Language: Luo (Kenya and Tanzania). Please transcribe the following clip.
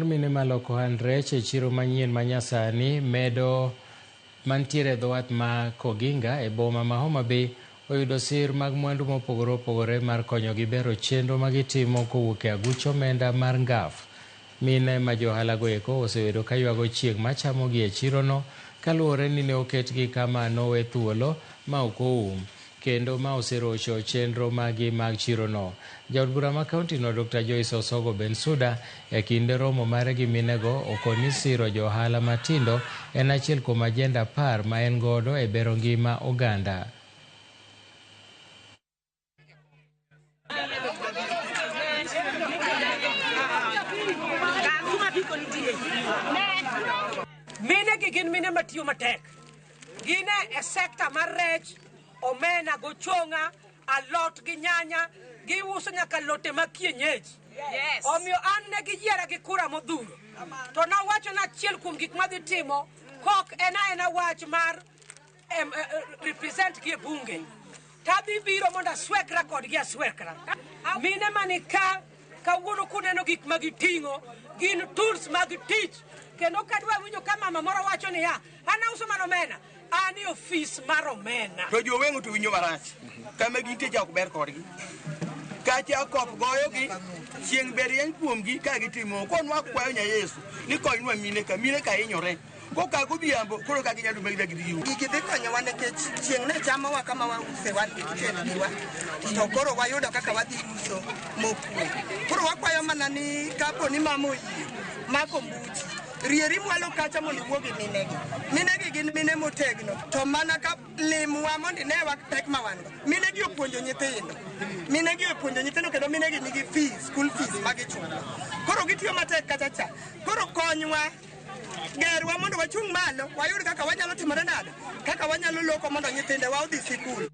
Mine maloko handrech e chiro manyien manyasani medo mantiere dhowath ma Koginga e boma ma Homa Bay oyudo sir mag mwandu mopogore opogore mar konyogi bero chenro magitimo kowuok e aguch omenda mar ngaf. Mine ma johala go eko osebedo ka ywago chieng' machamogi e chirono kaluwore ni ne oketgi kama nowe thuolo ma ok oum kendo ma oserocho chenro magi mag chirono. Jaod bura ma kauntino Dr. Joyce Osogo Bensouda e kinde romo mare gi minego okoni siro johala matindo en achiel kuom ajenda 10 ma en godo e bero ngima oganda. Mine gi gin mine matiyo matek. Gine e sekta mar rech, omena, gochonga, alot gi nyanya, giuso nyaka lote ma kienyeji. Yes. Omiyo an ne giyiera gi kura modhuro. To nawacho na achiel kuom gik madhi timo kok ena wach mar represent gi bunge. Tabi biro mondo aswekra kodgi aswekra. Mine manika kawuono kuneno gik magiting'o gin tools mag tich. Kendo kadwa winjo ka mama moro wacho ni ya, anauso mar omena, ani ofis mar omena. To joweng'o to winjo marach. Kama gintie ja ok ber kodgi. Kacha kop goyogi, chieng' ber rieny kuomgi ka gitimo. Konwa kwayo nya Yesu ni konynwa mine ka hinyore. Koka godhiambo koro ka ginyalo megda gidhiu. Gigi dhi konyowa nikech chieng' ne chamowa kama wause wan gi kitendgiwa. To koro wayudo kaka wadhi uso mokwe. Koro wakwayo mana ni kapo ni mama oyie mako mbuti. Rieri mwalo kacha mondo iwuog gi minegi. Minegi gin mine motegno. To mana ka limwa mondo inewa pek ma wan go. Minegi opuonjo nyithindo. Minegi opuonjo nyithindo kendo minegi nigi fees, school fees magichulo. Koro gitiyo matek kacha cha. Koro konywa gerwa mondo wachung' malo, wayud kaka wanyalo timore nade, kaka wanyalo loko mondo nyithindewa odhi sikul.